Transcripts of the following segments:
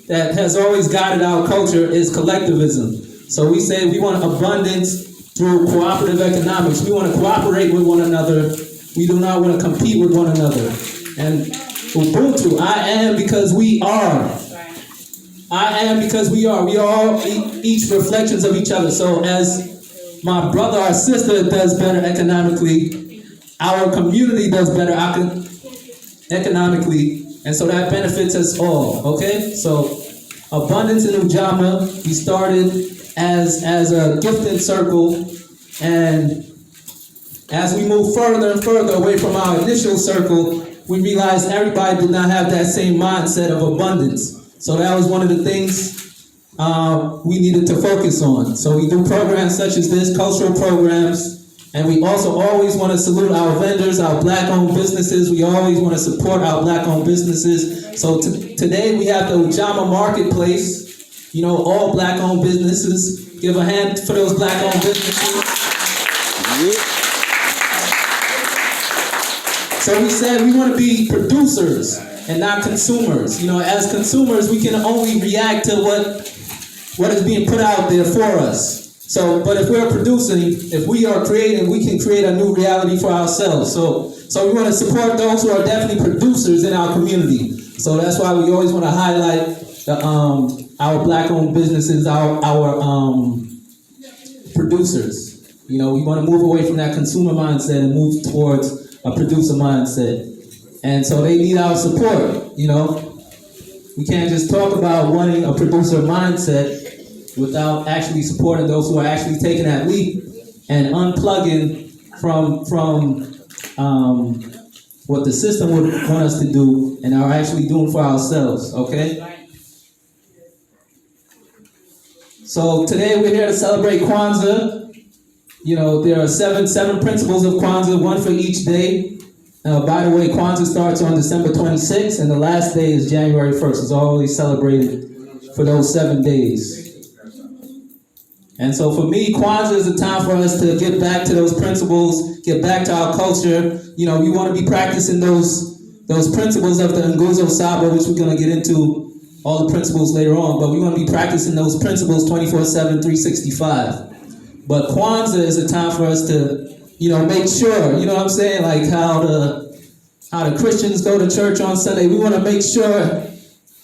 that has always guided our culture is collectivism. So we say we want abundance through cooperative economics. We want to cooperate with one another. We do not want to compete with one another. And Ubuntu, I am because we are. I am because we are. We are all each reflections of each other. So as my brother or sister does better economically, our community does better economically, and so that benefits us all, okay? So abundance in Ujama, we started as a gifted circle, and as we move further and further away from our initial circle, we realized everybody did not have that same mindset of abundance. So that was one of the things we needed to focus on. So we do programs such as this, cultural programs, and we also always want to salute our vendors, our black-owned businesses. We always want to support our black-owned businesses. So today we have the Ujama Marketplace. You know, all black-owned businesses. Give a hand for those black-owned businesses. So we said we want to be producers and not consumers. You know, as consumers, we can only react to what is being put out there for us. So, but if we're producing, if we are creating, we can create a new reality for ourselves. So we want to support those who are definitely producers in our community. So that's why we always want to highlight our black-owned businesses, our producers. You know, we want to move away from that consumer mindset and move towards a producer mindset. And so they need our support, you know. We can't just talk about wanting a producer mindset without actually supporting those who are actually taking that leap and unplugging from what the system would want us to do and are actually doing for ourselves, okay? So today we're here to celebrate Kwanzaa. You know, there are seven principles of Kwanzaa, one for each day. By the way, Kwanzaa starts on December 26th, and the last day is January 1st. It's always celebrated for those 7 days. And so for me, Kwanzaa is a time for us to get back to those principles, get back to our culture. You know, we want to be practicing those principles of the Nguzo Saba, which we're going to get into all the principles later on, but we want to be practicing those principles 24/7, 365. But Kwanzaa is a time for us to, you know, make sure, you know what I'm saying, like how the Christians go to church on Sunday. We want to make sure,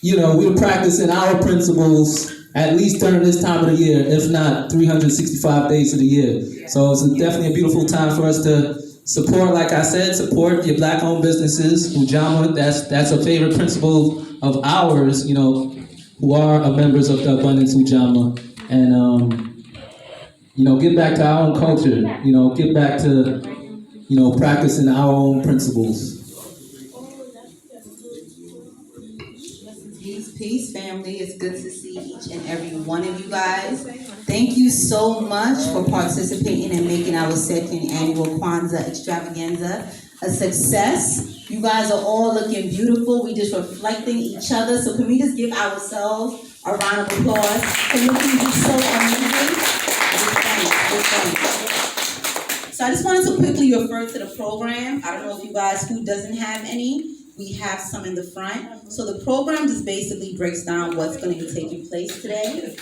you know, we're practicing our principles at least during this time of the year, if not 365 days of the year. So it's definitely a beautiful time for us to support, like I said, support your black-owned businesses. Ujama, that's a favorite principle of ours, you know, who are members of the Abundance Ujama. And, you know, get back to our own culture, you know, get back to, you know, practicing our own principles. Peace, family. It's good to see each and every one of you guys. Thank you so much for participating and making our second annual Kwanzaa Extravaganza a success. You guys are all looking beautiful. We just reflecting each other. So can we just give ourselves a round of applause for looking so amazing? So I just wanted to quickly refer to the program. I don't know if you guys, who doesn't have any, we have some in the front. So the program just basically breaks down what's going to be taking place today.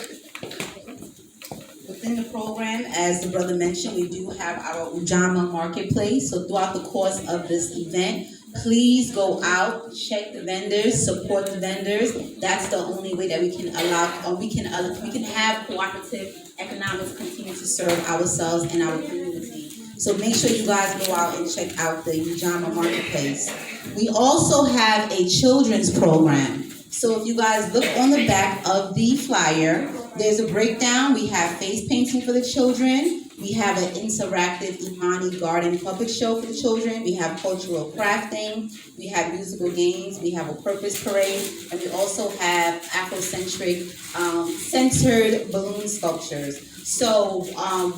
Within the program, as the brother mentioned, we do have our Ujama Marketplace. So throughout the course of this event, please go out, check the vendors, support the vendors. That's the only way that we can allow, or we can have cooperative economics continue to serve ourselves and our community. So make sure you guys go out and check out the Ujama Marketplace. We also have a children's program. So if you guys look on the back of the flyer, there's a breakdown. We have face painting for the children. We have an interactive Imani garden puppet show for the children. We have cultural crafting. We have musical games. We have a purpose parade. And we also have Afrocentric centered balloon sculptures. So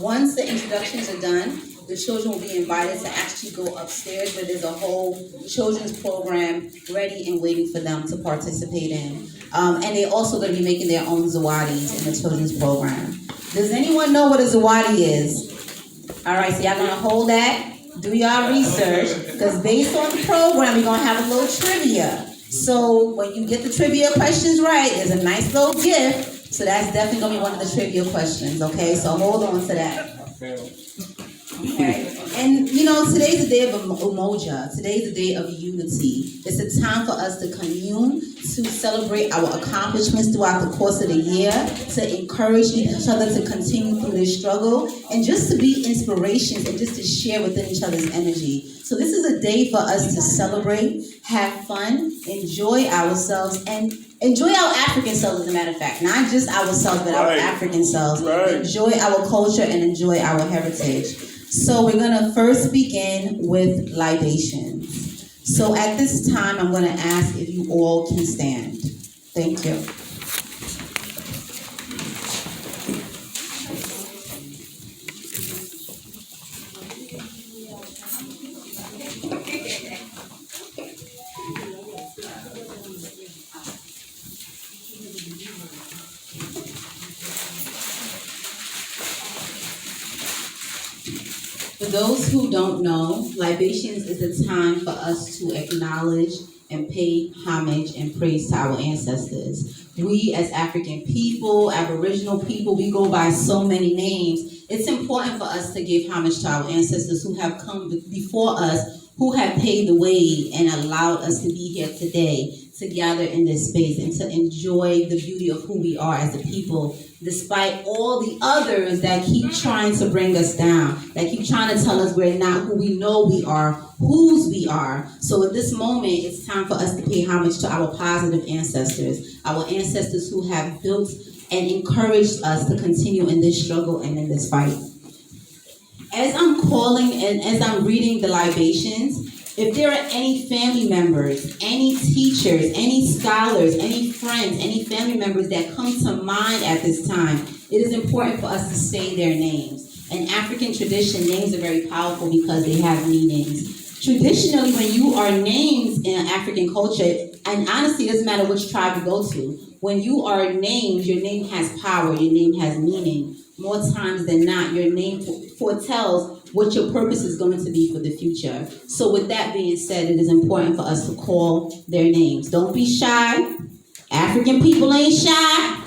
once the introductions are done, the children will be invited to actually go upstairs where there's a whole children's program ready and waiting for them to participate in. And they're also going to be making their own zawadis in the children's program. Does anyone know what a zawadi is? All right, so y'all going to hold that, do y'all research, because based on the program, we're going to have a little trivia. So when you get the trivia questions right, there's a nice little gift. So that's definitely gonna be one of the trivia questions, okay? So hold on to that. Okay. And you know, today's the day of Umoja. Today's the day of unity. It's a time for us to commune, to celebrate our accomplishments throughout the course of the year, to encourage each other to continue through this struggle, and just to be inspirations and just to share within each other's energy. So this is a day for us to celebrate, have fun, enjoy ourselves, and enjoy our African selves, as a matter of fact. Not just ourselves, but our African selves. Enjoy our culture and enjoy our heritage. So we're going to first begin with libations. So at this time, I'm going to ask if you all can stand. Thank you. For those who don't know, libations is a time for us to acknowledge and pay homage and praise to our ancestors. We as African people, Aboriginal people, we go by so many names. It's important for us to give homage to our ancestors who have come before us, who have paved the way and allowed us to be here today, to gather in this space and to enjoy the beauty of who we are as a people, despite all the others that keep trying to bring us down, that keep trying to tell us we're not who we know we are, whose we are. So at this moment, it's time for us to pay homage to our positive ancestors, our ancestors who have built and encouraged us to continue in this struggle and in this fight. As I'm calling and as I'm reading the libations, if there are any family members, any teachers, any scholars, any friends, any family members that come to mind at this time, it is important for us to say their names. In African tradition, names are very powerful because they have meanings. Traditionally, when you are named in African culture, and honestly, it doesn't matter which tribe you go to, when you are named, your name has power, your name has meaning. More times than not, your name foretells what your purpose is going to be for the future. So with that being said, it is important for us to call their names. Don't be shy. African people ain't shy.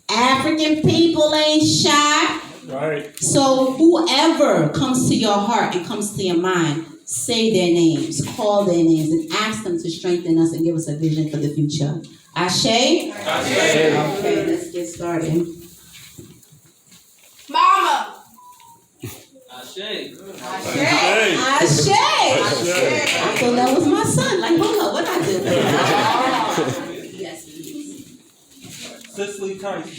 African people ain't shy. Right. So whoever comes to your heart and comes to your mind, say their names, call their names, and ask them to strengthen us and give us a vision for the future. Ashe? Ashe. Okay, let's get started. Mama. Ashe. Ashe. Ashe. I thought that was my son. Like, hold up, what I did? Yes, please. Cicely Tyson.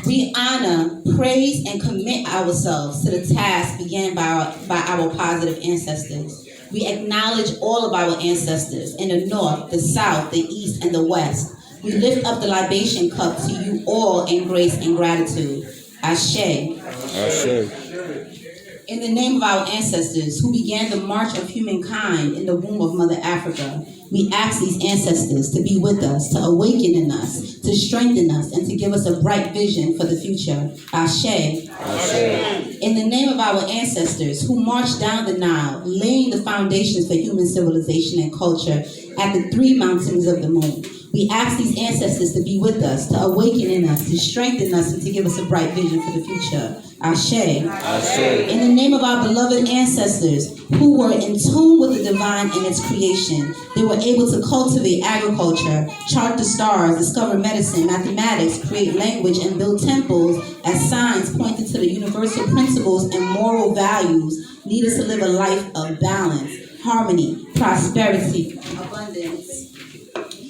We honor, praise, and commit ourselves to the task began by our positive ancestors. We acknowledge all of our ancestors in the north, the south, the east, and the west. We lift up the libation cup to you all in grace and gratitude. Ashe. Ashe. In the name of our ancestors who began the march of humankind in the womb of Mother Africa, we ask these ancestors to be with us, to awaken in us, to strengthen us, and to give us a bright vision for the future. Ashe. Ashe. In the name of our ancestors who marched down the Nile, laying the foundations for human civilization and culture at the 3 mountains of the moon, we ask these ancestors to be with us, to awaken in us, to strengthen us, and to give us a bright vision for the future. Ashe. Ashe. In the name of our beloved ancestors who were in tune with the divine and its creation, they were able to cultivate agriculture, chart the stars, discover medicine, mathematics, create language, and build temples as signs pointing to the universal principles and moral values needed to live a life of balance, harmony, prosperity, abundance.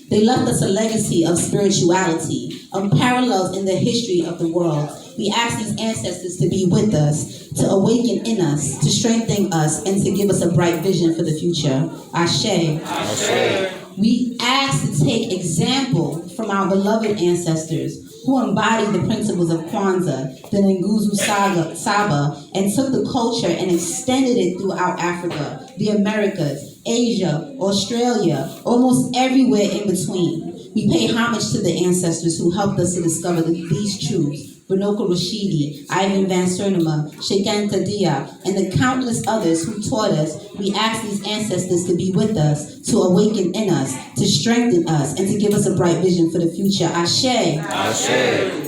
They left us a legacy of spirituality, unparalleled in the history of the world. We ask these ancestors to be with us, to awaken in us, to strengthen us, and to give us a bright vision for the future. Ashe. Ashe. We ask to take example from our beloved ancestors who embodied the principles of Kwanzaa, the Nguzo Saba, and took the culture and extended it throughout Africa, the Americas, Asia, Australia, almost everywhere in between. We pay homage to the ancestors who helped us to discover these truths. Renoko Rashidi, Ivan Van Cernema, Shekan Tadia, and the countless others who taught us, we ask these ancestors to be with us, to awaken in us, to strengthen us, and to give us a bright vision for the future. Ashe. Ashe.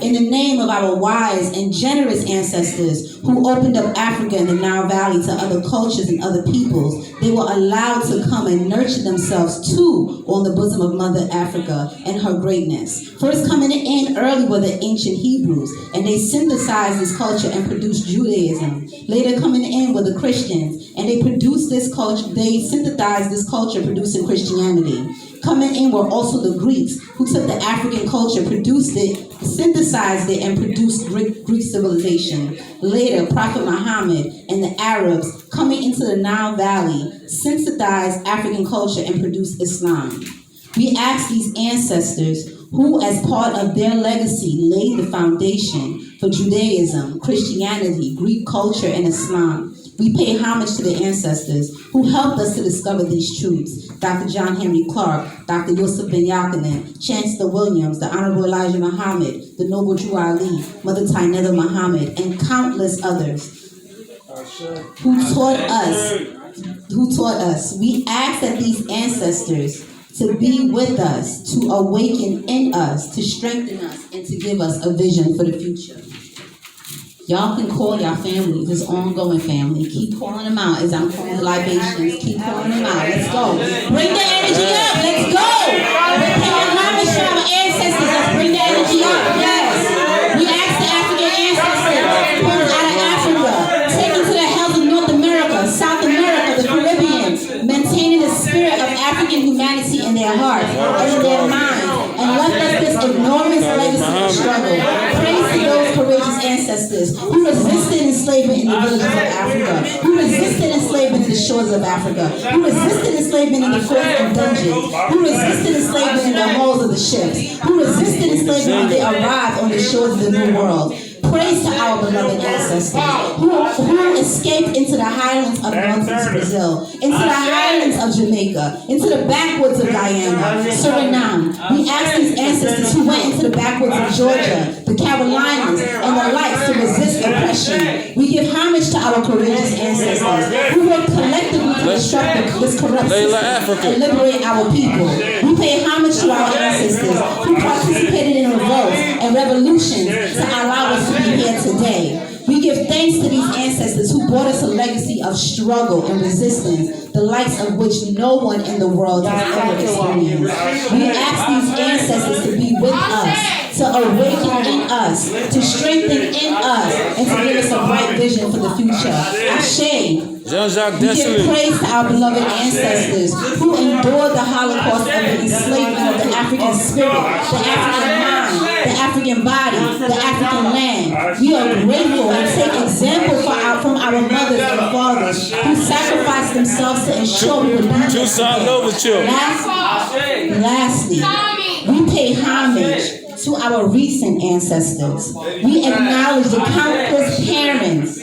In the name of our wise and generous ancestors who opened up Africa and the Nile Valley to other cultures and other peoples, they were allowed to come and nurture themselves too on the bosom of Mother Africa and her greatness. First coming in early were the ancient Hebrews, and they synthesized this culture and produced Judaism. Later coming in were the Christians, and they produced this culture, they synthesized this culture, producing Christianity. Coming in were also the Greeks, who took the African culture, produced it, synthesized it, and produced Greek civilization. Later, Prophet Muhammad and the Arabs, coming into the Nile Valley, synthesized African culture and produced Islam. We ask these ancestors, who as part of their legacy laid the foundation for Judaism, Christianity, Greek culture, and Islam. We pay homage to the ancestors who helped us to discover these truths. Dr. John Henry Clark, Dr. Yusuf Ben Yakinen, Chancellor Williams, the Honorable Elijah Muhammad, the Noble Drew Ali, Mother Tainetta Muhammad, and countless others who taught us. We ask that these ancestors to be with us, to awaken in us, to strengthen us, and to give us a vision for the future. Y'all can call your families, it's ongoing family. Keep calling them out as I'm calling the libations. Keep calling them out. Let's go. Bring the energy up. Let's go. We're paying homage to our ancestors. Let's bring the energy up. Yes. We ask the African ancestors pulled out of Africa, taken to the hells of North America, South America, the Caribbean, maintaining the spirit of African humanity in their hearts and in their minds, and left us this enormous legacy of struggle. Praise to those courageous ancestors who resisted enslavement in the villages of Africa, who resisted enslavement in the shores of Africa, who resisted enslavement in the forts and dungeons, who resisted enslavement in the hulls of the ships, who resisted enslavement when they arrived on the shores of the New World. Praise to our beloved ancestors who escaped into the highlands of northeast Brazil, into the highlands of Jamaica, into the backwoods of Guyana, Suriname. We ask these ancestors who went into the backwoods of Georgia, the Carolinas, and the likes to resist oppression. We give homage to our courageous ancestors who worked collectively to disrupt this corrupt system and liberate our people. We pay homage to our ancestors who participated in revolts and revolutions to allow us to be here today. We give thanks to these ancestors who brought us a legacy of struggle and resistance, the likes of which no one in the world has ever experienced. We ask these ancestors to be with us, to awaken in us, to strengthen in us, and to give us a bright vision for the future. Ashe. We give praise to our beloved ancestors who endured the Holocaust and the enslavement of the African spirit, the African mind, the African body, the African land. We are grateful and take example from our mothers and fathers who sacrificed themselves to ensure we would be here. Lastly, we pay homage to our recent ancestors. We acknowledge the countless parents,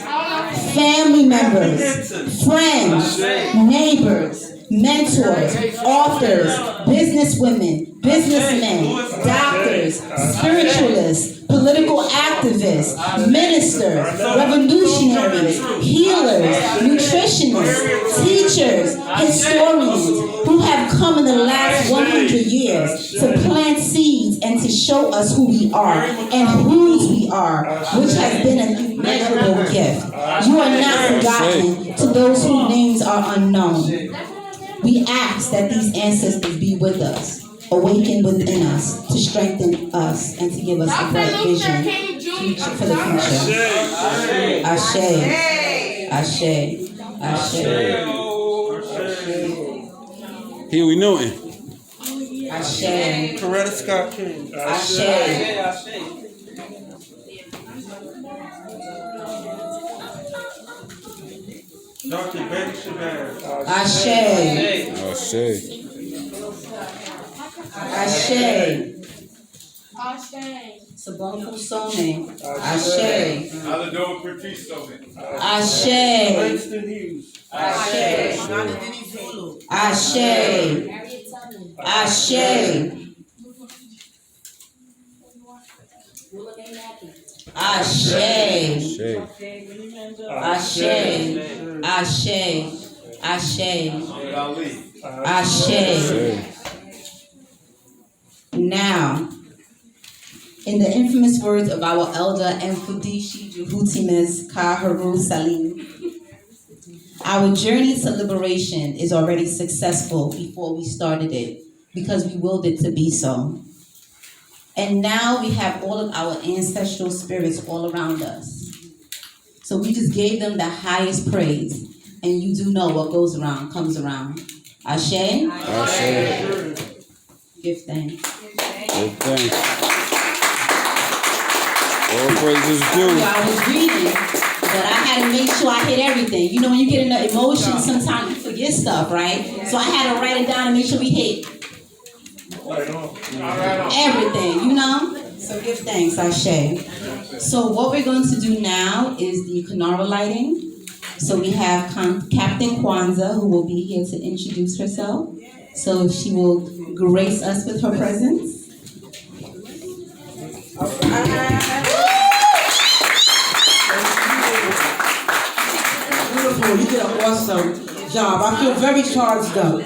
family members, friends, neighbors, mentors, authors, businesswomen, businessmen, doctors, spiritualists, political activists, ministers, revolutionaries, healers, nutritionists, teachers, historians who have come in the last 100 years to plant seeds and to show us who we are and whose we are, which has been an immeasurable gift. You are not forgotten to those whose names are unknown. We ask that these ancestors be with us, awaken within us, to strengthen us, and to give us a bright vision for the future. Ashe. Ashe. Ashe. Here we know it. Ashe. Coretta Scott King. Ashe. Dr. Betty Shabazz. Ashe. Ashe. Ashe. Sabon Fusone. Ashe. Alador Patrice. Ashe. Langston Hughes. Ashe. Ashe. Ashe. Ashe. Ashe. Ashe. Ashe. Ashe. Ashe. Ashe. Now, in the infamous words of our elder Mfudishi Jehutimes Kaharu Salim, our journey to liberation is already successful before we started it, because we willed it to be so. And now we have all of our ancestral spirits all around us. So we just gave them the highest praise. And you do know what goes around comes around. Ashe? Ashe. Give thanks. Give thanks. All praises due. I was reading, but I had to make sure I hit everything. You know, when you get in the emotion, sometimes you forget stuff, right? So I had to write it down and make sure we hit everything, you know? So give thanks, Ashe. So what we're going to do now is the Kanara lighting. So we have Captain Kwanzaa, who will be here to introduce herself. So she will grace us with her presence. Beautiful, you did an awesome job. I feel very charged up,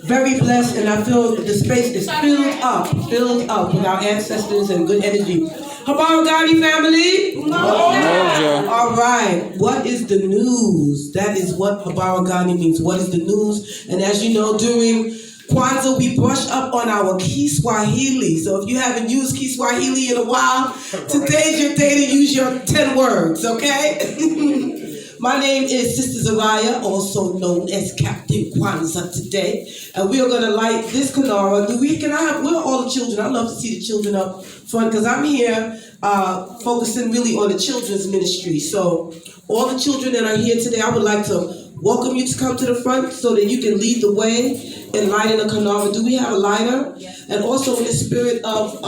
very blessed, and I feel the space is filled up with our ancestors and good energy. Habaragani family? Moja. All right, what is the news? That is what Habaragani means. What is the news? And as you know, during Kwanzaa, we brush up on our Kiswahili. So if you haven't used Kiswahili in a while, today's your day to use your 10 words, okay? My name is Sister Zaraya, also known as Captain Kwanzaa today. And we are going to light this Kanara. Where are all the children? I love to see the children up front because I'm here focusing really on the children's ministry. So all the children that are here today, I would like to welcome you to come to the front so that you can lead the way in lighting the Kanara. Do we have a lighter? Yes. And also in the spirit of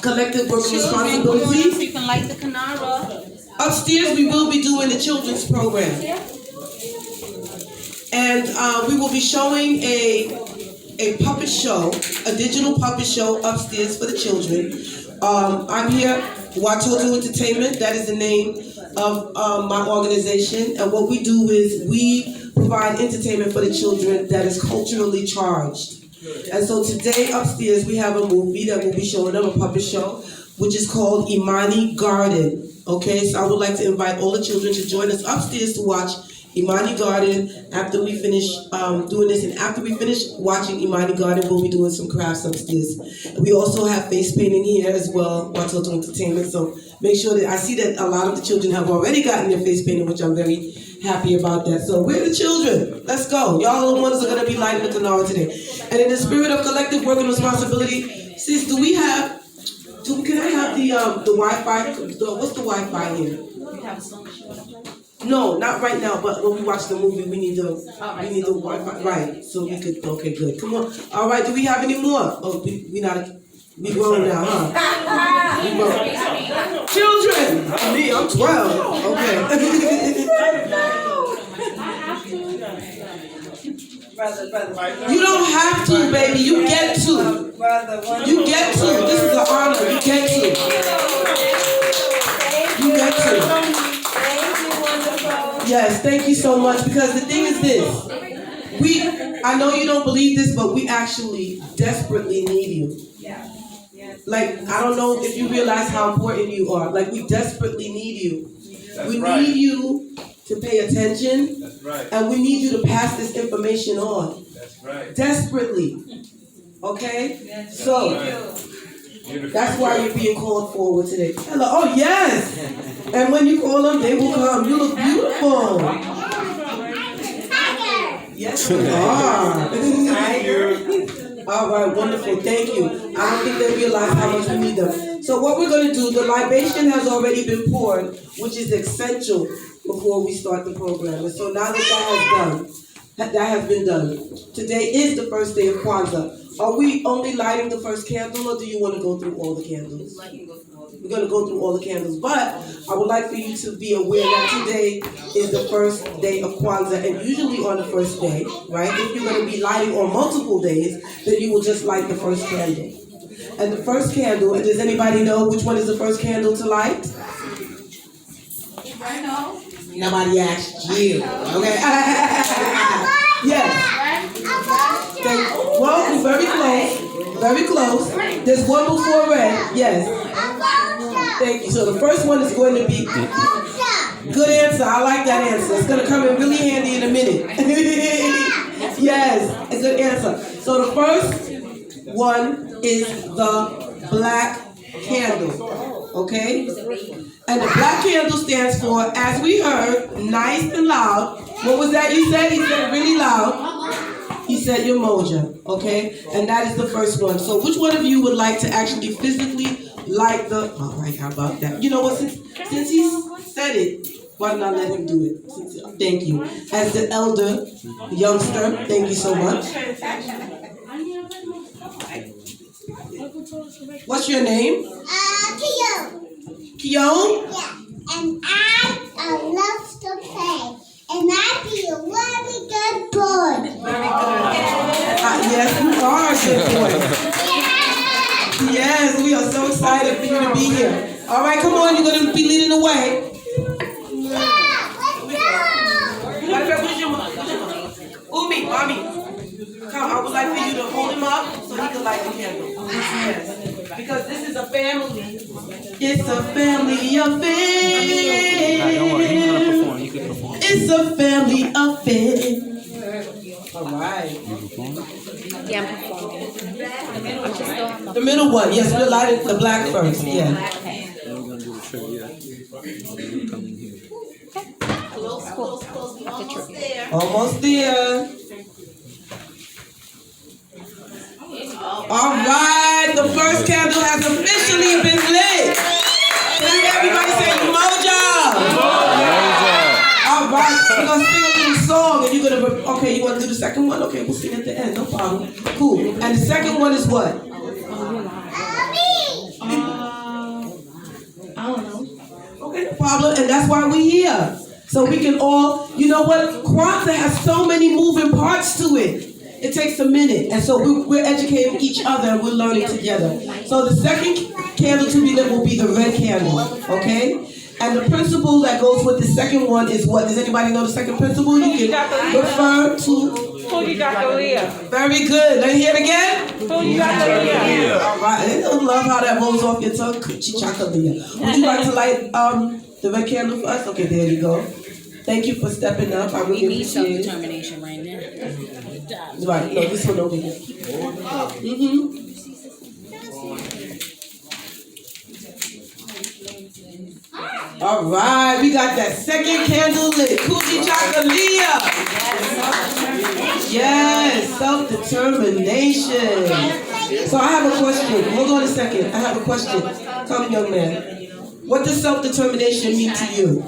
collective work and responsibility. So you can light the Kanara. Upstairs, we will be doing the children's program. And we will be showing a puppet show, a digital puppet show upstairs for the children. I'm here, Watoto Entertainment, that is the name of my organization. And what we do is we provide entertainment for the children that is culturally charged. And so today upstairs, we have a movie that will be showing them, a puppet show, which is called Imani Garden. Okay, so I would like to invite all the children to join us upstairs to watch Imani Garden after we finish doing this. And after we finish watching Imani Garden, we'll be doing some crafts upstairs. And we also have face painting here as well, Watoto Entertainment. So make sure that I see that a lot of the children have already gotten their face painting, which I'm very happy about that. So where are the children? Let's go. Y'all are the ones that are going to be lighting the Kanara today. And in the spirit of collective work and responsibility, sis, do we have... Can I have the Wi-Fi? What's the Wi-Fi here? You have a song that you want to play? No, not right now. But when we watch the movie, we need the Wi-Fi. Right. So we could. Okay, good. Come on. All right. Do we have any more? Oh, we grown now, huh? We grown. Children. Me, I'm 12. Okay. You don't have to, baby. You get to. You get to. This is an honor. You get to. You get to. Yes, thank you so much. Because the thing is this. I know you don't believe this, but we actually desperately need you. Like, I don't know if you realize how important you are. Like, we desperately need you. We need you to pay attention. That's right. And we need you to pass this information on. That's right. Desperately. Okay? That's So, right. that's why you're being called forward today. Hello. Oh, yes. And when you call them, they will come. You look beautiful. Yes, you are. All right, wonderful. Thank you. I don't think they realize how much we need them. So what we're going to do, the libation has already been poured, which is essential before we start the program. And so now that has been done. Today is the first day of Kwanzaa. Are we only lighting the first candle, or do you want to go through all the candles? We're going to go through all the candles, but I would like for you to be aware that today is the first day of Kwanzaa, and usually on the first day, right, if you're going to be lighting on multiple days, then you will just light the first candle. And the first candle, does anybody know which one is the first candle to light? I know. Nobody asked you. Okay. Yes. Well, very close. Very close. There's one before red. Yes. Thank you. So the first one is going to be good answer. I like that answer. It's going to come in really handy in a minute. Yes, a good answer. So the first one is the black candle. Okay? And the black candle stands for, as we heard, nice and loud. What was that you said? He said really loud. He said your moja, okay? And that is the first one. So which one of you would like to actually physically light the, all right, how about that? You know what, since he said it, why don't I let him do it? Thank you. As the elder youngster, thank you so much. What's your name? Kyo. Kion? Yeah. And I love to play. And I be a very good boy. Very good. Yes, you are a good boy. Yes, we are so excited for you to be here. All right, come on, you're going to be leading the way. Umi, mommy, come. I would like for you to hold him up so he can light the candle. Yes. Because this is a family. It's a family affair. It's a family affair. All right. Yeah, I'm performing. The middle one. Yes, we're lighting the black first. Yeah. Almost there. All right, the first candle has officially been lit. Can everybody say mojo? All right, we're gonna sing a little song, and you're gonna. Okay, you want to do the second one? Okay, we'll sing at the end. No problem. Cool. And the second one is what? I don't know. Okay, no problem. And that's why we're here. So we can all, you know what? Kwanzaa has so many moving parts to it. It takes a minute. And so we're educating each other and we're learning together. So the second candle to be lit will be the red candle. Okay? And the principle that goes with the second one is what? Does anybody know the second principle? You can refer to. Who you got to live? Very good. Let me hear it again. Who you got to live? All right. I love how that rolls off your tongue. Chichakalia. Would you like to light the red candle for us? Okay, there you go. Thank you for stepping up. I really appreciate it. Self-determination right now. Right. No, this one over here. All right, we got that second candle lit. Coochie Chakalia. Yes, self-determination. So I have a question. Hold on a second. I have a question. Tell me, young man. What does self-determination mean to you?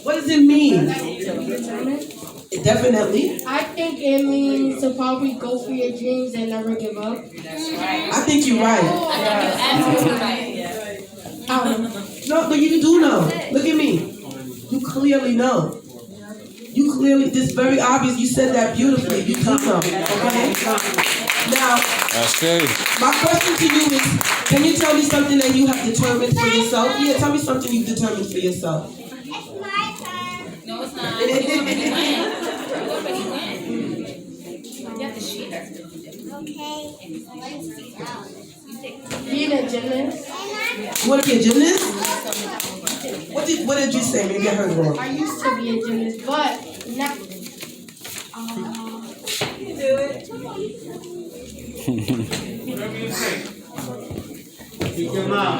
What does it mean? Definitely. I think it means to probably go for your dreams and never give up. I think you're right. No, but you do know. Look at me. You clearly know. You clearly, this is very obvious. You said that beautifully. You do know. Okay? Now, my question to you is, can you tell me something that you have determined for yourself? Yeah, tell me something you've determined for yourself. It's my turn. No, it's not. You have to share. Okay. Being a gymnast. You want to be a gymnast? What did you say? Maybe I heard wrong. I used to be a gymnast, but not.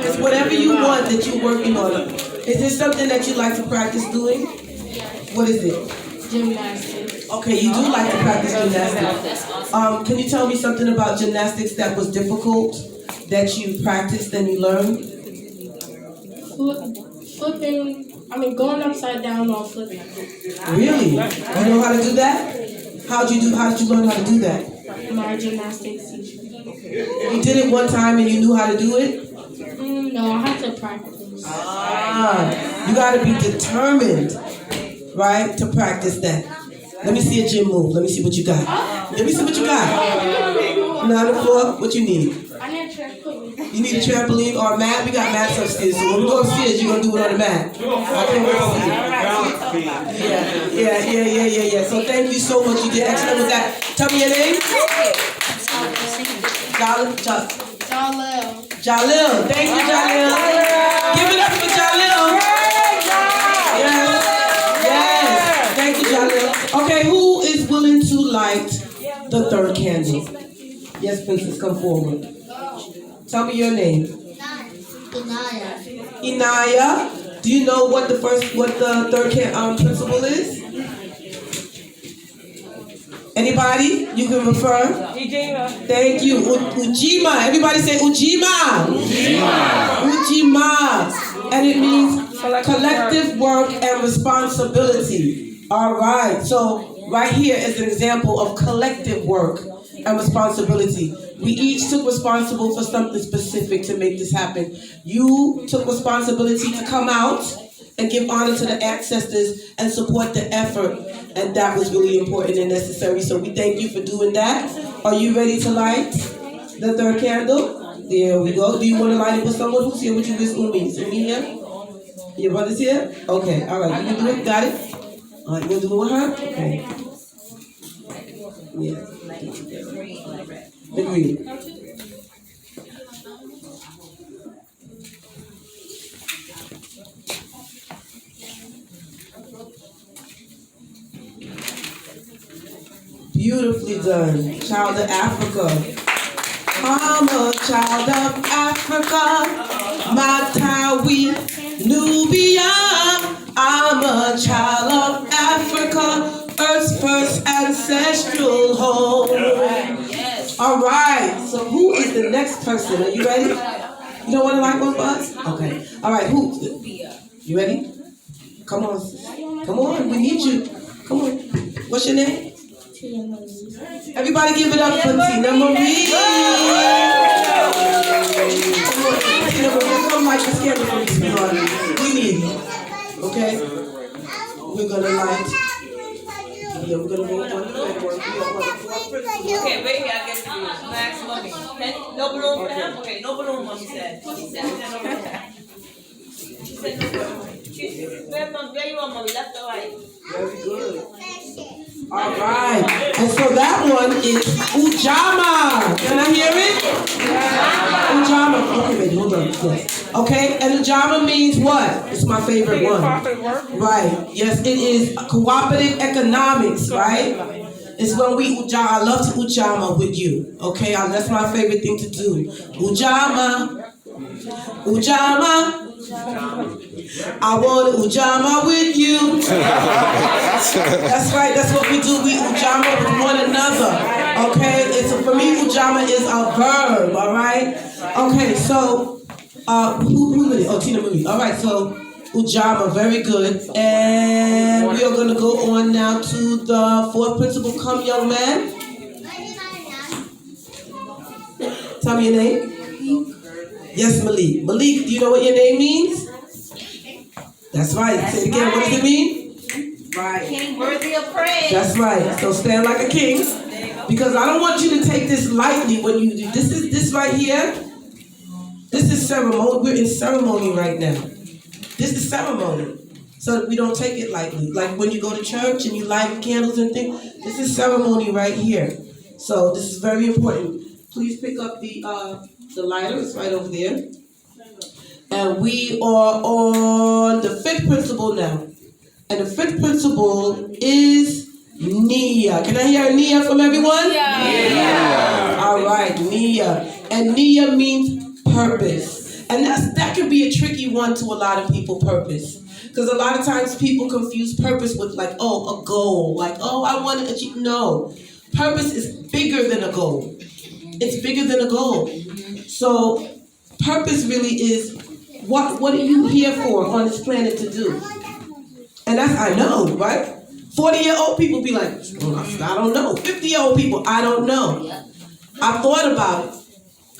It's whatever you want that you're working on. Is there something that you like to practice doing? What is it? Gymnastics. Okay, you do like to practice gymnastics. Can you tell me something about gymnastics that was difficult, that you practiced and you learned? Flipping. Going upside down or flipping. Really? You know how to do that? How did you learn how to do that? My gymnastics teacher. You did it one time and you knew how to do it? No, I had to practice. You got to be determined, right, to practice that. Let me see a gym move. Let me see what you got. Let me see what you got. Now on the floor, what you need? I need to try to put me. You need a trampoline or a mat? We got mats upstairs, so when we go upstairs, you're gonna do it on the mat. I can't wait to see it. Yeah. So thank you so much. You did excellent with that. Tell me your name. Jalil. Thank you, Jalil. Give it up for Jalil. Yes. Thank you, Jalil. Okay, who is willing to light the third candle? Yes, princess, come forward. Tell me your name. Inaya. Do you know what the third principle is? Anybody? You can refer. Ujama. Thank you. Ujima. Everybody say Ujima. Ujima. And it means collective work and responsibility. All right. So right here is an example of collective work and responsibility. We each took responsible for something specific to make this happen. You took responsibility to come out and give honor to the ancestors and support the effort. And that was really important and necessary. So we thank you for doing that. Are you ready to light the third candle? There we go. Do you want to light it with someone who's here with you? With Umi? Is Umi here? Your brother's here? Okay, all right. You can do it? Got it? All right, you want to do it with her? Okay. Yeah. Agreed. Beautifully done. Child of Africa. I'm a child of Africa. Matawi, Nubia. I'm a child of Africa. Earth's first ancestral home. All right. So who is the next person? Are you ready? You don't want to like one for us? Okay. All right. Who? You ready? Come on. Come on. We need you. Come on. What's your name? Everybody give it up for Tina Marie. Tina Marie, come like the scandal from this morning. We need you. Okay? We're gonna light. Yeah, we're gonna go on. Okay, wait here, I get to you. Max, mommy. No balloon for him? Okay, no balloon, mommy said. She said no balloon. She said no balloon. Where you want, mommy? Left or right? Very good. All right. And so that one is Ujama. Can I hear it? Ujama. Okay, baby, hold on. Yes. Okay, and Ujama means what? It's my favorite one. Right. Yes, it is cooperative economics, right? It's when we Ujama. I love to Ujama with you. Okay, that's my favorite thing to do. Ujama. Ujama. I want Ujama with you. That's right, that's what we do. We Ujama with one another. Okay? For me, Ujama is a verb, all right? Okay, so who Tina Marie. All right, so Ujama, very good. And we are gonna go on now to the fourth principle. Come, young man. Tell me your name. Yes, Malik. Malik, do you know what your name means? That's right. Say it again. What does it mean? Right. King worthy of praise. That's right. So stand like a king. Because I don't want you to take this lightly when you do. This right here. This is ceremony. We're in ceremony right now. This is ceremony. So we don't take it lightly. Like when you go to church and you light candles and things. This is ceremony right here. So this is very important. Please pick up the lighter. It's right over there. And we are on the fifth principle now. And the fifth principle is Nia. Can I hear a Nia from everyone? Yeah. All right, Nia. And Nia means purpose. And that can be a tricky one to a lot of people, purpose. Because a lot of times people confuse purpose with like, oh, a goal. Like, oh, I want to achieve. No. Purpose is bigger than a goal. It's bigger than a goal. So purpose really is what are you here for on this planet to do? And that's, I know, right? 40-year-old people be like, I don't know. 50-year-old people, I don't know. I've thought about it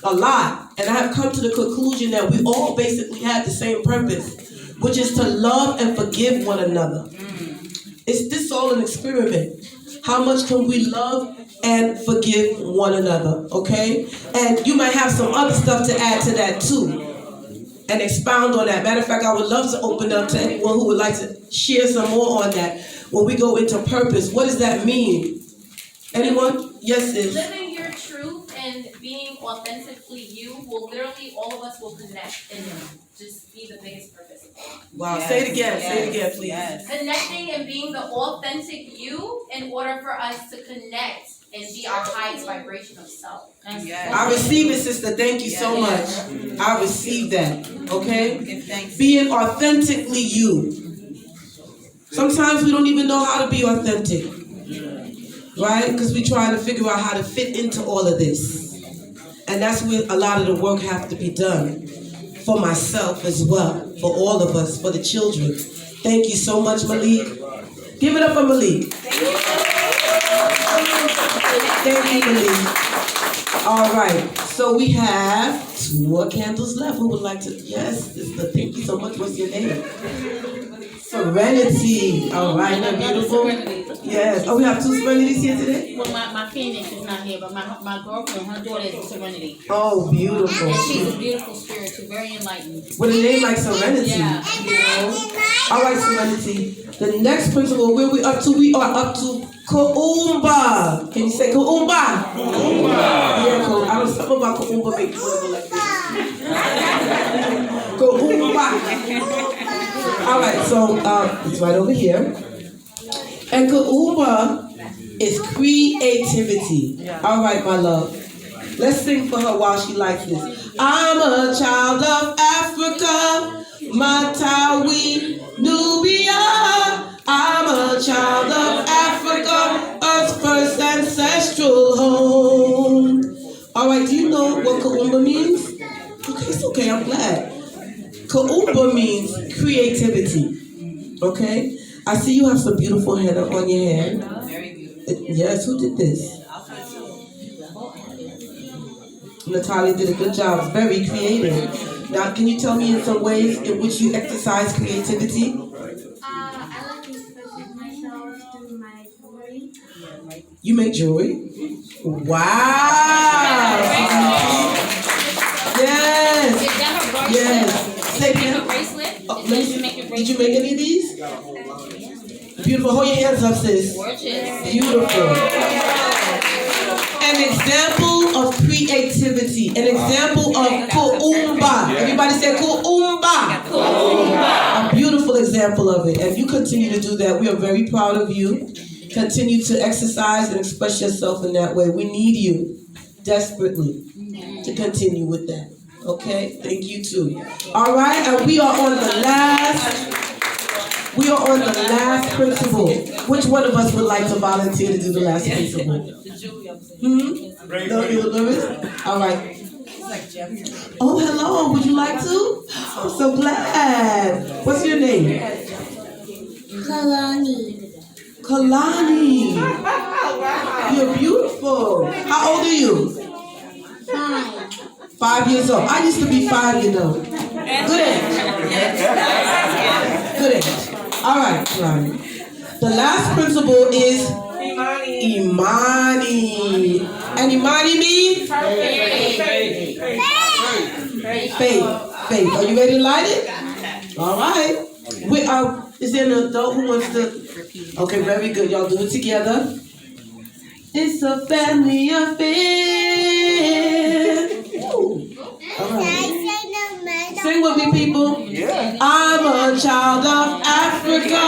a lot, and I have come to the conclusion that we all basically have the same purpose, which is to love and forgive one another. Is this all an experiment? How much can we love and forgive one another, okay? And you might have some other stuff to add to that too, and expound on that. Matter of fact, I would love to open up to anyone who would like to share some more on that. When we go into purpose, what does that mean? Anyone? Yes, sis. Living your truth and being authentically you will literally, all of us will connect and just be the biggest purpose. Wow, say it again, please. Yes. Connecting and being the authentic you in order for us to connect and be our highest vibration of self. I receive it, sister. Thank you so much. I receive that, okay? Being authentically you. Sometimes we don't even know how to be authentic, right? Because we're trying to figure out how to fit into all of this. And that's where a lot of the work has to be done. For myself as well, for all of us, for the children. Thank you so much, Malik. Give it up for Malik. Thank you, Malik. All right, so we have 2 more candles left. Who would like to? Yes, sister. Thank you so much. What's your name? Serenity. All right, now beautiful. Yes. Oh, we have 2 Serenities here today? Well, my Phoenix is not here, but my girlfriend, her daughter is Serenity. Oh, beautiful. And she's a beautiful spirit too, very enlightened. With a name like Serenity. Yeah. You know? All right, Serenity. The next principle, where we up to? We are up to Kwanzaa. Can you say Kwanzaa? Kwanzaa. Yeah, cool. I don't know something about Kwanzaa make you like this. Kwanzaa. All right, so it's right over here. And Kwanzaa is creativity. All right, my love. Let's sing for her while she likes this. I'm a child of Africa, Matawi, Nubia. I'm a child of Africa, Earth's first ancestral home. All right, do you know what Kwanzaa means? Okay, it's okay, I'm glad. Kwanzaa means creativity. Okay? I see you have some beautiful henna on your hand. Very beautiful. Yes, who did this? Natalia did a good job. It's very creative. Now, can you tell me in some ways in which you exercise creativity? I like to express myself through my jewelry. You make jewelry? Wow! Yes! Is that her bracelet? Yes. Say Make again. a bracelet? Oh, let me see. Did you make any of these? Beautiful. Hold your hands up, sis. Gorgeous. Beautiful. An example of creativity. An example of Kwanzaa. Everybody say Kwanzaa. A beautiful example of it. And you continue to do that. We are very proud of you. Continue to exercise and express yourself in that way. We need you desperately to continue with that. Okay? Thank you too. All right, and we are on the last principle. Which one of us would like to volunteer to do the last principle? No, you were nervous? All right. Oh, hello. Would you like to? I'm so glad. What's your name? Kalani. Kalani. You're beautiful. How old are you? 5. 5 years old. I used to be 5, you know. Good age. Good age. All right, Kalani. The last principle is Imani. And Imani means? Faith. Faith. Are you ready to light it? All right. Is there an adult who wants to? Okay, very good. Y'all do it together. It's a family affair. Ooh. All right. Sing with me, people. I'm a child of Africa.